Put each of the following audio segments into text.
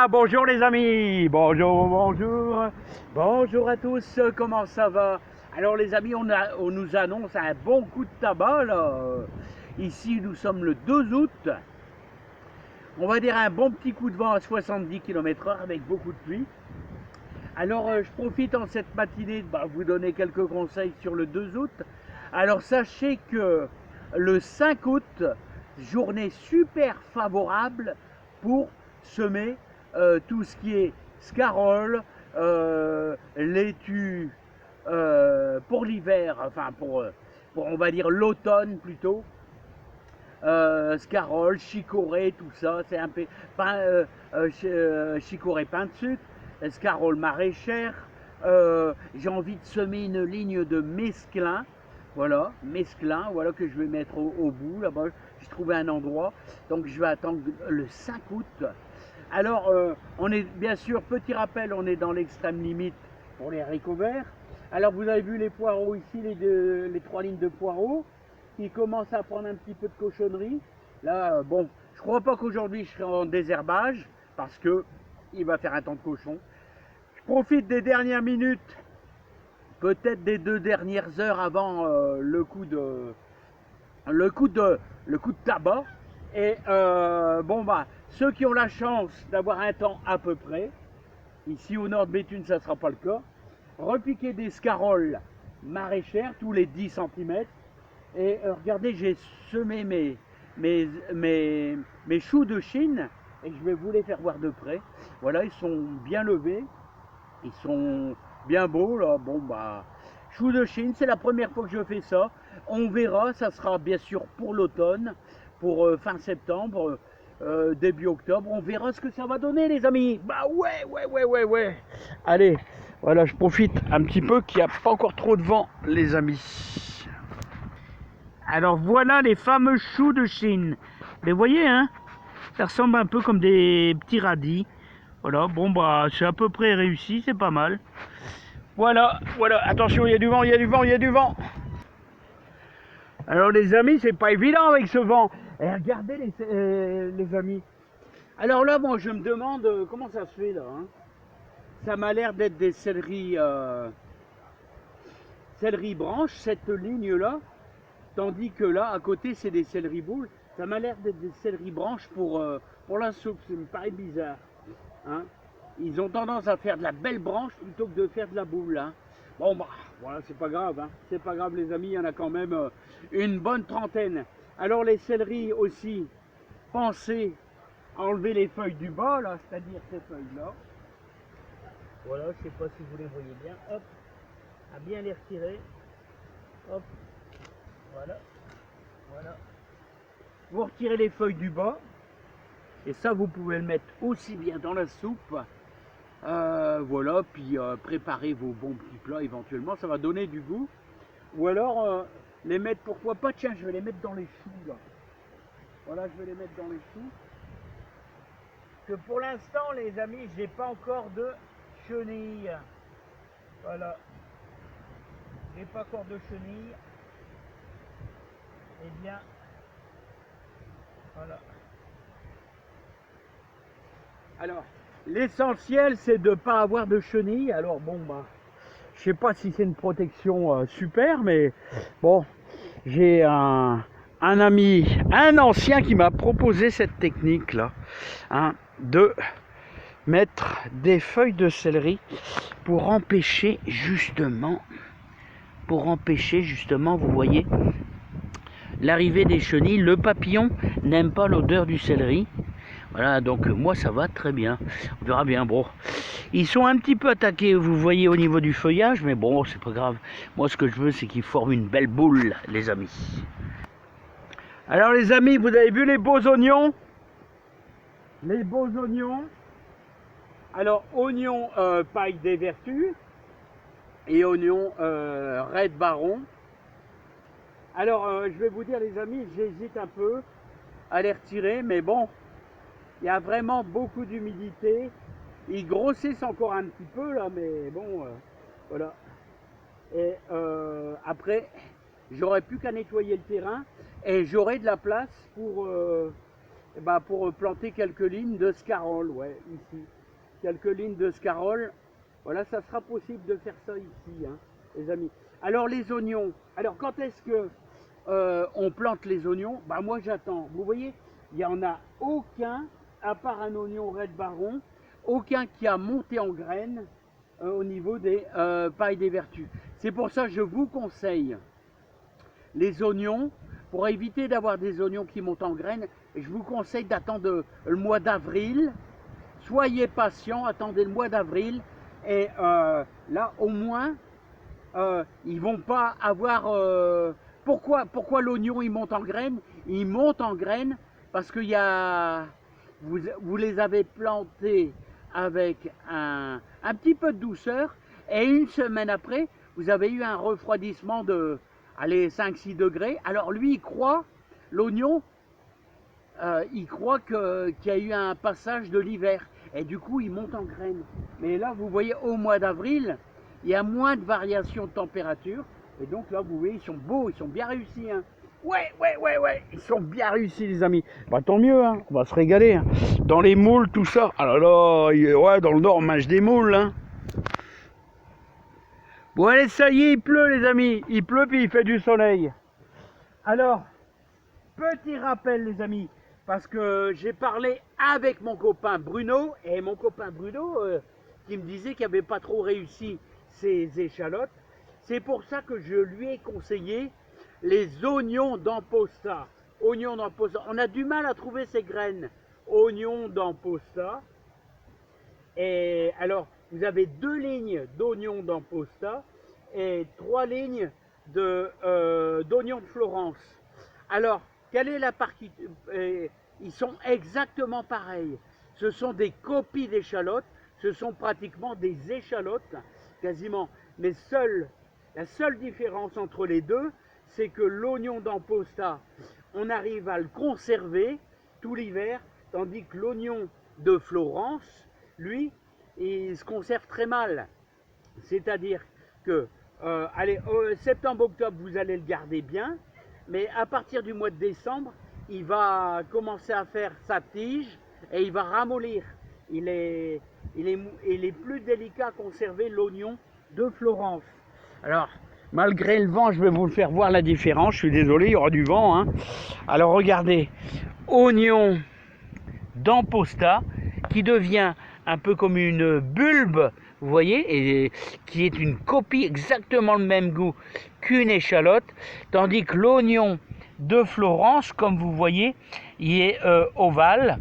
Voilà, bonjour les amis, bonjour à tous, comment ça va? Alors les amis, on nous annonce un bon coup de tabac là. Ici nous sommes le 2 août, on va dire un bon petit coup de vent à 70 km/h avec beaucoup de pluie. Alors je profite en cette matinée de vous donner quelques conseils sur le 2 août. Alors sachez que le 5 août, journée super favorable pour semer tout ce qui est scarole, laitue pour l'hiver, enfin pour on va dire l'automne plutôt. Scarole, chicorée, tout ça, c'est un peu chicorée pain de sucre, scarole maraîchère. J'ai envie de semer une ligne de mesclun, voilà, que je vais mettre au bout, là-bas, j'ai trouvé un endroit, donc je vais attendre le 5 août. Alors, on est, bien sûr, petit rappel, on est dans l'extrême limite pour les haricots verts. Alors, vous avez vu les poireaux ici, les 3 lignes de poireaux, qui commencent à prendre un petit peu de cochonnerie. Là, bon, je crois pas qu'aujourd'hui je serai en désherbage, parce que il va faire un temps de cochon. Je profite des dernières minutes, peut-être des 2 dernières heures avant le coup de tabac. Et ceux qui ont la chance d'avoir un temps à peu près, ici au nord de Béthune ça ne sera pas le cas, repiquer des scaroles maraîchères tous les 10 cm. Et regardez, j'ai semé mes choux de Chine et je vais vous les faire voir de près. Voilà, ils sont bien levés, ils sont bien beaux là. Bon choux de Chine, c'est la première fois que je fais ça. On verra, ça sera bien sûr pour l'automne, pour fin septembre, début octobre. On verra ce que ça va donner les amis. Bah ouais. Allez, voilà, je profite un petit peu qu'il n'y a pas encore trop de vent les amis. Alors voilà les fameux choux de Chine. Les voyez, hein? Ça ressemble un peu comme des petits radis. Voilà, bon c'est à peu près réussi, c'est pas mal. Voilà, attention, il y a du vent. Alors les amis, c'est pas évident avec ce vent. Et regardez les amis. Alors là, moi je me demande comment ça se fait là. Hein? Ça m'a l'air d'être des céleri branches, cette ligne là. Tandis que là, à côté, c'est des céleri boules. Ça m'a l'air d'être des céleri branches pour la soupe. Ça me paraît bizarre. Hein, ils ont tendance à faire de la belle branche plutôt que de faire de la boule. Hein. Bon, voilà, c'est pas grave. Hein. C'est pas grave, les amis. Il y en a quand même une bonne trentaine. Alors, les céleris aussi, pensez à enlever les feuilles du bas, là, c'est-à-dire ces feuilles-là. Voilà, je sais pas si vous les voyez bien. Hop, à bien les retirer. Hop. Voilà. Vous retirez les feuilles du bas. Et ça, vous pouvez le mettre aussi bien dans la soupe. Voilà, puis préparez vos bons petits plats éventuellement. Ça va donner du goût. Ou alors, les mettre, pourquoi pas, tiens, je vais les mettre dans les choux, là. Voilà, je vais les mettre dans les choux. Que pour l'instant, les amis, j'ai pas encore de chenilles. Voilà. J'ai pas encore de chenilles. Eh bien, voilà. Alors, l'essentiel, c'est de ne pas avoir de chenilles. Alors, je sais pas si c'est une protection super, mais bon, j'ai un ami, un ancien qui m'a proposé cette technique-là, hein, de mettre des feuilles de céleri pour empêcher justement, vous voyez, l'arrivée des chenilles. Le papillon n'aime pas l'odeur du céleri. Voilà, donc moi ça va très bien. On verra bien. Bon, ils sont un petit peu attaqués, vous voyez, au niveau du feuillage, mais bon, c'est pas grave. Moi, ce que je veux, c'est qu'ils forment une belle boule, les amis. Alors, les amis, vous avez vu les beaux oignons? Les beaux oignons. Alors, oignon paille des vertus et oignon red baron. Alors, je vais vous dire, les amis, j'hésite un peu à les retirer, mais bon, il y a vraiment beaucoup d'humidité. Ils grossissent encore un petit peu là, mais bon, voilà. Et après, j'aurais plus qu'à nettoyer le terrain et j'aurai de la place pour eh ben, pour planter quelques lignes de scarole, ouais, ici. Quelques lignes de scarole. Voilà, ça sera possible de faire ça ici, hein, les amis. Alors les oignons, alors quand est-ce que on plante les oignons? Bah moi j'attends. Vous voyez, il n'y en a aucun, à part un oignon Red Baron, aucun qui a monté en graines au niveau des pailles des vertus. C'est pour ça que je vous conseille les oignons, pour éviter d'avoir des oignons qui montent en graines, je vous conseille d'attendre le mois d'avril. Soyez patient, attendez le mois d'avril. Et là, au moins, ils vont pas avoir... pourquoi l'oignon il monte en graines? Il monte en graines parce qu'il y a... Vous les avez plantés avec un petit peu de douceur et une semaine après, vous avez eu un refroidissement de allez, 5-6 degrés. Alors lui, il croit, l'oignon, il croit qu'il y a eu un passage de l'hiver. Et du coup, il monte en graines. Mais là, vous voyez, au mois d'avril, il y a moins de variations de température. Et donc là, vous voyez, ils sont beaux, ils sont bien réussis. Hein. Ouais, ils sont bien réussis, les amis. Bah tant mieux, hein. On va se régaler. Hein. Dans les moules, tout ça. Ah là là, ouais, dans le nord, on mange des moules. Hein. Bon, allez, ça y est, il pleut, les amis. Il pleut, puis il fait du soleil. Alors, petit rappel, les amis, parce que j'ai parlé avec mon copain Bruno, et mon copain Bruno, qui me disait qu'il n'avait pas trop réussi ses échalotes. C'est pour ça que je lui ai conseillé les oignons d'Amposta. Oignons d'Amposta. On a du mal à trouver ces graines. Oignons d'Amposta. Et alors, vous avez 2 lignes d'oignons d'Amposta et 3 lignes d'oignons de Florence. Alors, quelle est la partie? Ils sont exactement pareils. Ce sont des copies d'échalotes. Ce sont pratiquement des échalotes, quasiment. Mais la seule différence entre les deux, c'est que l'oignon d'Amposta, on arrive à le conserver tout l'hiver, tandis que l'oignon de Florence, lui, il se conserve très mal. C'est-à-dire que, allez, septembre-octobre, vous allez le garder bien, mais à partir du mois de décembre, il va commencer à faire sa tige et il va ramollir. Il est plus délicat à conserver l'oignon de Florence. Alors, malgré le vent, je vais vous faire voir la différence. Je suis désolé, il y aura du vent. Hein. Alors, regardez, oignon d'Amposta qui devient un peu comme une bulbe, vous voyez, et qui est une copie exactement le même goût qu'une échalote, tandis que l'oignon de Florence, comme vous voyez, il est ovale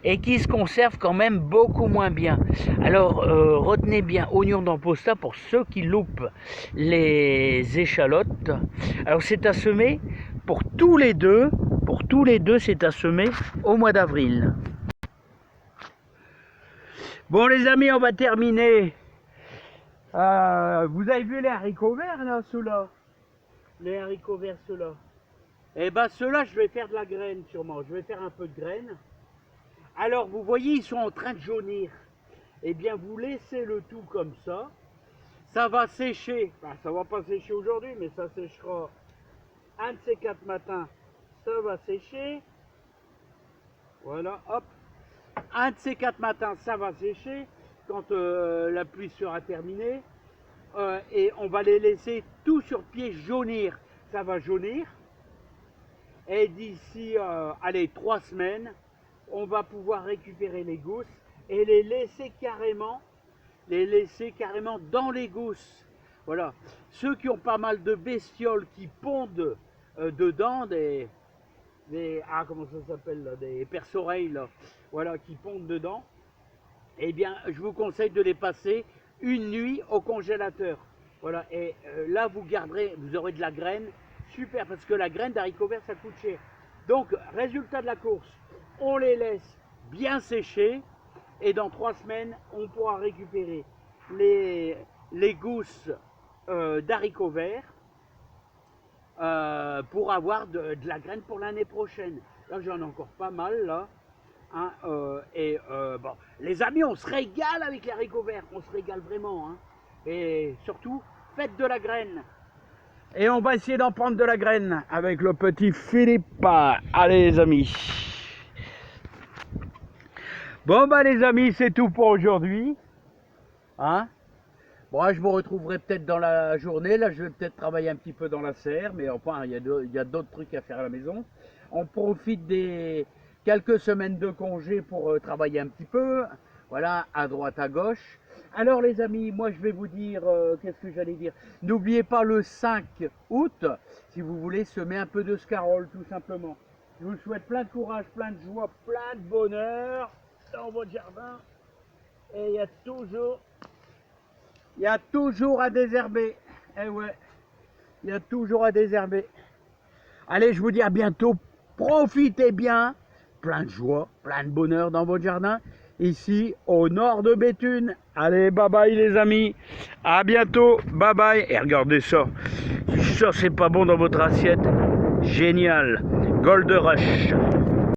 et qui se conserve quand même beaucoup moins bien. Alors retenez bien, oignon d'Amposta pour ceux qui loupent les échalotes. Alors c'est à semer pour tous les deux c'est à semer au mois d'avril. Bon les amis, on va terminer. Vous avez vu les haricots verts là, ceux-là? Les haricots verts, ceux-là. Eh ben ceux-là, je vais faire de la graine sûrement. Je vais faire un peu de graine. Alors vous voyez, ils sont en train de jaunir. Eh bien vous laissez le tout comme ça. Ça va sécher. Enfin, ça va pas sécher aujourd'hui, mais ça séchera un de ces 4 matins. Ça va sécher. Voilà, hop. Un de ces 4 matins, ça va sécher quand la pluie sera terminée. Et on va les laisser tout sur pied jaunir. Ça va jaunir. Et d'ici, allez, 3 semaines, on va pouvoir récupérer les gousses et les laisser carrément dans les gousses. Voilà. Ceux qui ont pas mal de bestioles qui pondent dedans, comment ça s'appelle là, des perce-oreilles là, voilà, qui pondent dedans, eh bien, je vous conseille de les passer une nuit au congélateur. Voilà. Et là, vous aurez de la graine. Super, parce que la graine d'haricots verts, ça coûte cher. Donc, résultat de la course, on les laisse bien sécher et dans 3 semaines, on pourra récupérer les gousses d'haricots verts pour avoir de la graine pour l'année prochaine. Là, j'en ai encore pas mal, là. Hein, bon, les amis, on se régale avec les haricots verts. On se régale vraiment. Hein. Et surtout, faites de la graine. Et on va essayer d'en prendre de la graine avec le petit Philippe. Allez les amis. Bon bah les amis, c'est tout pour aujourd'hui. Hein? Bon, je me retrouverai peut-être dans la journée. Là, je vais peut-être travailler un petit peu dans la serre, mais enfin, il y a d'autres trucs à faire à la maison. On profite des quelques semaines de congé pour travailler un petit peu. Voilà, à droite, à gauche. Alors les amis, moi je vais vous dire, qu'est-ce que j'allais dire? N'oubliez pas le 5 août, si vous voulez semer un peu de scarole, tout simplement. Je vous souhaite plein de courage, plein de joie, plein de bonheur dans votre jardin. Et il y a toujours à désherber. Eh ouais, il y a toujours à désherber. Allez, je vous dis à bientôt. Profitez bien. Plein de joie, plein de bonheur dans votre jardin. Ici, au nord de Béthune. Allez, bye bye les amis. À bientôt. Bye bye. Et regardez ça. Ça, c'est pas bon dans votre assiette. Génial. Gold Rush.